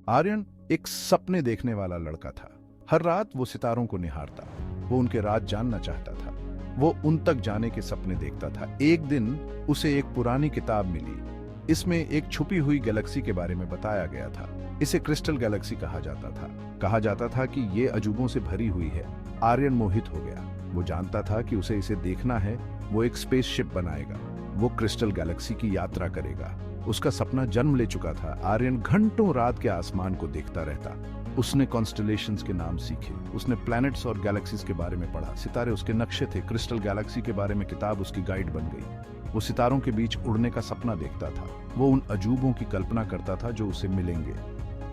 आर्यन एक सपने देखने वाला लड़का था। हर रात वो सितारों को निहारता, वो उनके राज जानना चाहता था, वो उन तक जाने के सपने देखता था। एक दिन उसे एक पुरानी किताब मिली। इसमें एक छुपी हुई गैलेक्सी के बारे में बताया गया था। इसे क्रिस्टल गैलेक्सी कहा जाता था। कहा जाता था कि ये अजूबों से भरी हुई है। आर्यन मोहित हो गया। वो जानता था कि उसे इसे देखना है। वो एक स्पेसशिप बनाएगा, वो क्रिस्टल गैलेक्सी की यात्रा करेगा। उसका सपना जन्म ले चुका था। आर्यन घंटों रात के आसमान को देखता रहता। उसने कॉन्स्टलेशंस के नाम सीखे, उसने प्लैनेट्स और गैलेक्सीज के बारे में पढ़ा। सितारे उसके नक्शे थे। क्रिस्टल गैलेक्सी के बारे में किताब उसकी गाइड बन गई। वो सितारों के बीच उड़ने का सपना देखता था। वो उन अजूबों की कल्पना करता था जो उसे मिलेंगे।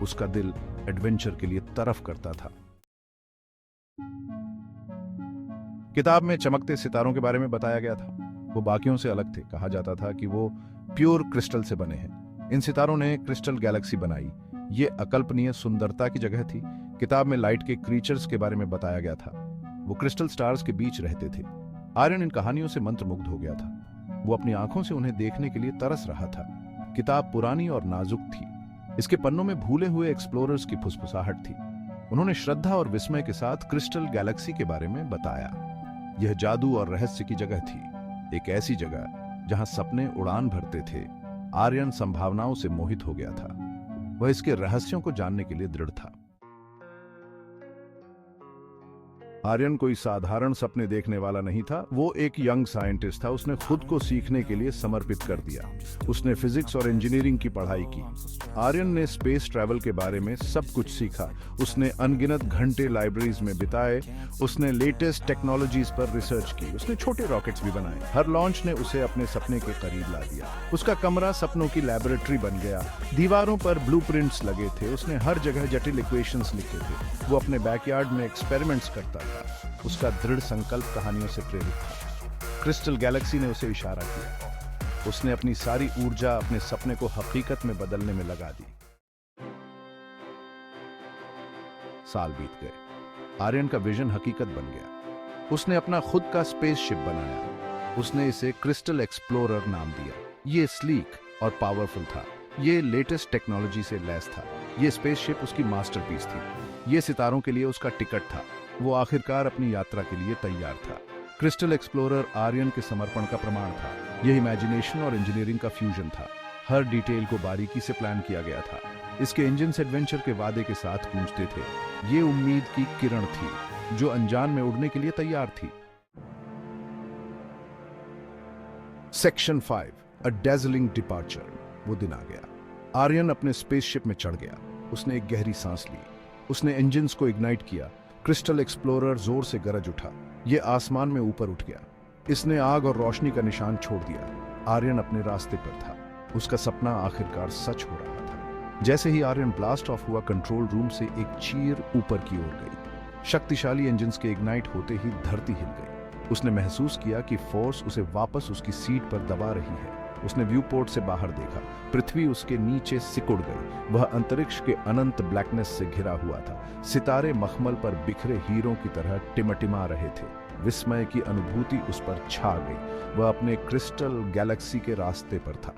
उसका दिल एडवेंचर के लिए तरफ करता था। किताब में चमकते सितारों के बारे में बताया गया था। वो बाकियों से अलग थे। कहा जाता था कि वो प्योर क्रिस्टल से बने हैं। इन सितारों ने क्रिस्टल गैलेक्सी बनाई। ये अकल्पनीय सुंदरता की जगह थी। किताब में लाइट के क्रीचर्स के बारे में बताया गया था। वो क्रिस्टल स्टार्स के बीच रहते थे। आर्यन इन कहानियों से मंत्रमुग्ध हो गया था। वो अपनी आंखों से उन्हें देखने के लिए तरस रहा था। किताब पुरानी और नाजुक थी। इसके पन्नों में भूले हुए एक्सप्लोरर्स की फुसफुसाहट थी। उन्होंने श्रद्धा और विस्मय के साथ क्रिस्टल गैलेक्सी के बारे में बताया। यह जादू और रहस्य की जगह थी, एक ऐसी जगह जहां सपने उड़ान भरते थे। आर्यन संभावनाओं से मोहित हो गया था। वह इसके रहस्यों को जानने के लिए दृढ़ था। आर्यन कोई साधारण सपने देखने वाला नहीं था। वो एक यंग साइंटिस्ट था। उसने खुद को सीखने के लिए समर्पित कर दिया। उसने फिजिक्स और इंजीनियरिंग की पढ़ाई की। आर्यन ने स्पेस ट्रैवल के बारे में सब कुछ सीखा। उसने अनगिनत घंटे लाइब्रेरीज में बिताए। उसने लेटेस्ट टेक्नोलॉजीज पर रिसर्च की। उसने छोटे रॉकेट्स भी बनाए। हर लॉन्च ने उसे अपने सपने के करीब ला दिया। उसका कमरा सपनों की लैबोरेटरी बन गया। दीवारों पर ब्लूप्रिंट्स लगे थे। उसने हर जगह जटिल इक्वेशंस लिखे थे। वो अपने बैकयार्ड में एक्सपेरिमेंट्स करता था। उसका दृढ़ संकल्प कहानियों से प्रेरित था। क्रिस्टल गैलेक्सी ने उसे इशारा किया। उसने अपनी सारी ऊर्जा अपने सपने को हकीकत में बदलने में लगा दी। साल बीत गए। आर्यन का विजन हकीकत बन गया। उसने अपना खुद का स्पेसशिप बनाया। उसने इसे क्रिस्टल एक्सप्लोरर नाम दिया। ये स्लीक और पावरफुल था। ये लेटेस्ट टेक्नोलॉजी से लैस था। ये स्पेसशिप उसकी मास्टरपीस थी। ये सितारों के लिए उसका टिकट था। वो आखिरकार अपनी यात्रा के लिए तैयार था। क्रिस्टल एक्सप्लोरर आर्यन के समर्पण का प्रमाण था। यह इमेजिनेशन और इंजीनियरिंग का फ्यूजन था। हर डिटेल को बारीकी से प्लान किया गया था। इसके इंजन्स एडवेंचर के वादे के साथ गूंजते थे। ये उम्मीद की किरण थी जो अनजान में उड़ने के लिए तैयार थी। सेक्शन 5, अ डेज़लिंग डिपार्चर। वो दिन आ गया। आर्यन अपने स्पेसशिप में चढ़ गया। उसने एक गहरी सांस ली। उसने इंजन्स को इग्नाइट किया। क्रिस्टल एक्सप्लोरर जोर से गरज उठा। यह आसमान में ऊपर उठ गया। इसने आग और रोशनी का निशान छोड़ दिया। आर्यन अपने रास्ते पर था। उसका सपना आखिरकार सच हो रहा था। जैसे ही आर्यन ब्लास्ट ऑफ हुआ, कंट्रोल रूम से एक चीर ऊपर की ओर गई। शक्तिशाली इंजन्स के इग्नाइट होते ही धरती हिल गई। उसने महसूस किया कि फोर्स उसे वापस उसकी सीट पर दबा रही है। उसने व्यू पोर्ट से बाहर देखा। पृथ्वी उसके नीचे सिकुड़ गई। वह अंतरिक्ष के अनंत ब्लैकनेस से घिरा हुआ था। सितारे मखमल पर बिखरे हीरों की तरह टिमटिमा रहे थे। विस्मय की अनुभूति उस पर छा गई। वह अपने क्रिस्टल गैलेक्सी के रास्ते पर था।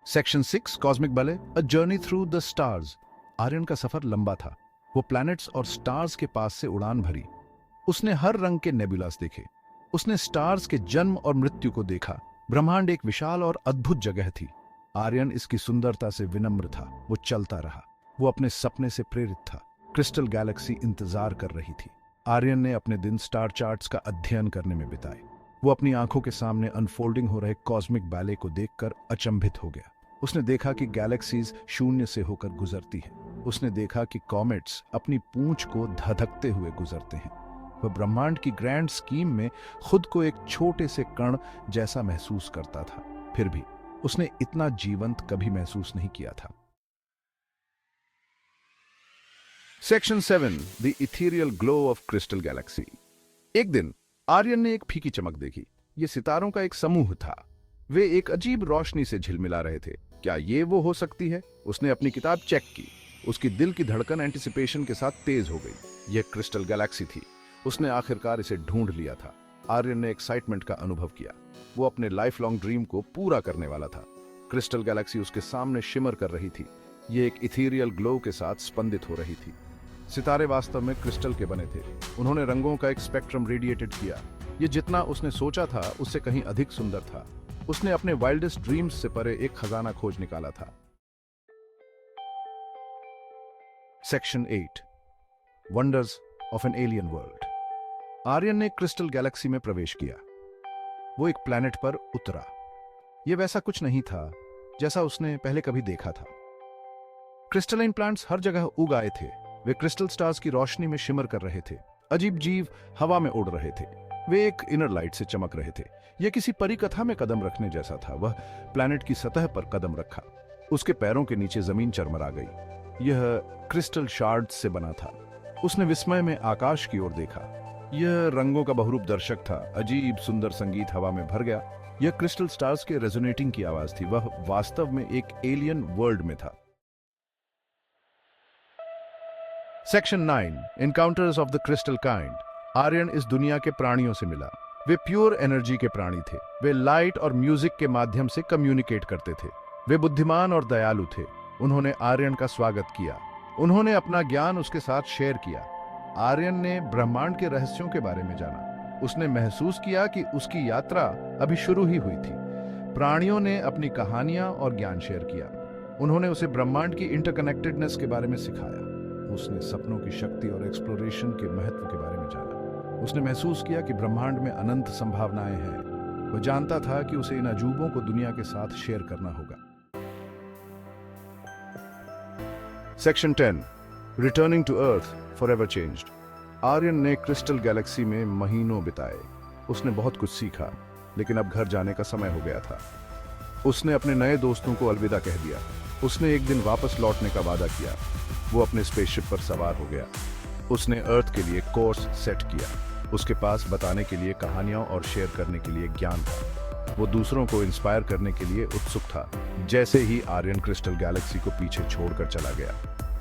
सेक्शन 6, कॉस्मिक बले, a journey through the stars. Aryan का सफर लंबा था। वो प्लैनेट्स और स्टार्स के पास से उड़ान भरी। उसने हर रंग के नेबुलास देखे। उसने स्टार्स के जन्म और मृत्यु को देखा। ब्रह्मांड एक विशाल और अद्भुत जगह थी। आर्यन इसकी सुंदरता से विनम्र था। वो चलता रहा। वो अपने सपने से प्रेरित था। क्रिस्टल गैलेक्सी इंतजार कर रही थी। आर्यन ने अपने दिन स्टार चार्ट्स का अध्ययन करने में बिताए। वो अपनी आंखों के सामने अनफोल्डिंग हो रहे कॉस्मिक बैले को देखकर अचंभित हो गया। उसने देखा कि गैलेक्सीज शून्य से होकर गुजरती है। उसने देखा कि कॉमेट्स अपनी पूंछ को धधकते हुए गुजरते हैं। वह ब्रह्मांड की ग्रैंड स्कीम में खुद को एक छोटे से कण जैसा महसूस करता था। फिर भी उसने इतना जीवंत कभी महसूस नहीं किया था। Section 7, the ethereal glow of crystal Galaxy. एक दिन आर्यन ने एक फीकी चमक देखी। यह सितारों का एक समूह था। वे एक अजीब रोशनी से झिलमिला रहे थे। क्या ये वो हो सकती है? उसने अपनी किताब चेक की। उसकी दिल की धड़कन एंटिसिपेशन के साथ तेज हो गई। यह क्रिस्टल गैलेक्सी थी। उसने आखिरकार इसे ढूंढ लिया था। आर्यन ने एक्साइटमेंट का अनुभव किया। वो अपने लाइफ लॉन्ग ड्रीम को पूरा करने वाला था। क्रिस्टल गैलेक्सी उसके सामने शिमर कर रही थी। ये एक इथीरियल ग्लो के साथ स्पंदित हो रही थी। सितारे वास्तव में क्रिस्टल के बने थे। उन्होंने रंगों का एक स्पेक्ट्रम रेडिएटेड किया। ये जितना उसने सोचा था उससे कहीं अधिक सुंदर था। उसने अपने वाइल्डेस्ट ड्रीम्स से परे एक खजाना खोज निकाला था। Section 8 wonders of an alien world. Aryan ने क्रिस्टल गैलेक्सी में प्रवेश किया। वो एक प्लैनेट पर उतरा। यह वैसा कुछ नहीं था जैसा उसने पहले कभी देखा था। क्रिस्टलाइन प्लांट्स हर जगह उग आए थे। वे क्रिस्टल स्टार्स की रोशनी में शिमर कर रहे थे। अजीब जीव हवा में उड़ रहे थे। वे एक इनर लाइट से चमक रहे थे। यह किसी परी कथा में कदम रखने जैसा था। वह प्लैनेट की सतह पर कदम रखा। उसके पैरों के नीचे जमीन चरमरा गई। यह क्रिस्टल शार्ड्स से बना था। उसने विस्मय में आकाश की ओर देखा। यह रंगों का बहुरूप दर्शक था। अजीब सुंदर संगीत हवा में भर गया। यह क्रिस्टल स्टार्स के रेजोनेटिंग की आवाज थी। वह वास्तव में एक एलियन वर्ल्ड में था। Section 9 encounters of the crystal kind. Aryan इस दुनिया के प्राणियों से मिला। वे प्योर एनर्जी के प्राणी थे। वे लाइट और म्यूजिक के माध्यम से कम्युनिकेट करते थे। वे बुद्धिमान और दयालु थे। उन्होंने आर्यन का स्वागत किया। उन्होंने अपना ज्ञान उसके साथ शेयर किया। आर्यन ने ब्रह्मांड के रहस्यों के बारे में जाना। उसने महसूस किया कि उसकी यात्रा अभी शुरू ही हुई थी। प्राणियों ने अपनी कहानियां और ज्ञान शेयर किया। उन्होंने उसे ब्रह्मांड की इंटरकनेक्टेडनेस के बारे में सिखाया। उसने सपनों की शक्ति और एक्सप्लोरेशन के महत्व के बारे में जाना। उसने महसूस किया कि ब्रह्मांड में अनंत संभावनाएं हैं। वह जानता था कि उसे इन अजूबों को दुनिया के साथ शेयर करना होगा। Section 10 returning to earth forever changed. Aryan ने क्रिस्टल गैलेक्सी में महीनों बिताए। उसने बहुत कुछ सीखा, लेकिन अब घर जाने का समय हो गया था। उसने अपने नए दोस्तों को अलविदा कह दिया। उसने एक दिन वापस लौटने का वादा किया। वो अपने स्पेसशिप पर सवार हो गया। उसने अर्थ के लिए कोर्स सेट किया। उसके पास बताने के लिए कहानियां और शेयर करने के लिए ज्ञान था। वो दूसरों को इंस्पायर करने के लिए उत्सुक था। जैसे ही आर्यन क्रिस्टल गैलेक्सी को पीछे छोड़कर चला गया,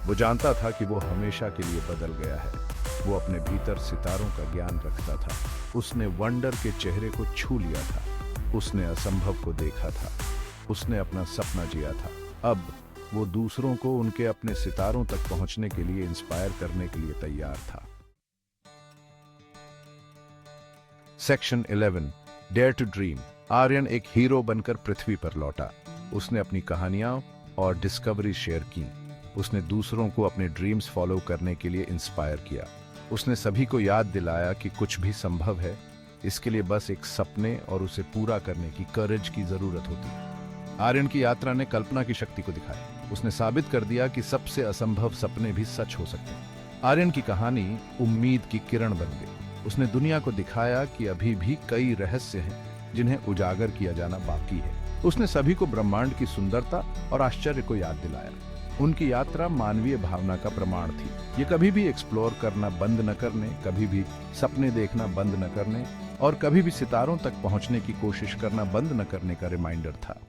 वो जानता था कि वो हमेशा के लिए बदल गया है। वो अपने भीतर सितारों का ज्ञान रखता था। उसने वंडर के चेहरे को छू लिया था। उसने असंभव को देखा था। उसने अपना सपना जिया था। अब वो दूसरों को उनके अपने सितारों तक पहुंचने के लिए इंस्पायर करने के लिए तैयार था। Section 11 dare to dream. Aryan एक हीरो बनकर पृथ्वी पर लौटा। उसने अपनी कहानियां और डिस्कवरी शेयर की। उसने दूसरों को अपने ड्रीम्स फॉलो करने के लिए इंस्पायर किया। उसने सभी को याद दिलाया कि कुछ भी संभव है। इसके लिए बस एक सपने और उसे पूरा करने की करेज की जरूरत होती है। आर्यन की यात्रा ने कल्पना की शक्ति को दिखाया। उसने साबित कर दिया कि सबसे असंभव सपने भी सच हो सकते हैं। आर्यन की कहानी उम्मीद की किरण बन गई। उसने दुनिया को दिखाया कि अभी भी कई रहस्य हैं जिन्हें उजागर किया जाना बाकी है। उसने सभी को ब्रह्मांड की सुंदरता और आश्चर्य को याद दिलाया। उनकी यात्रा मानवीय भावना का प्रमाण थी। ये कभी भी एक्सप्लोर करना बंद न करने, कभी भी सपने देखना बंद न करने और कभी भी सितारों तक पहुंचने की कोशिश करना बंद न करने का रिमाइंडर था।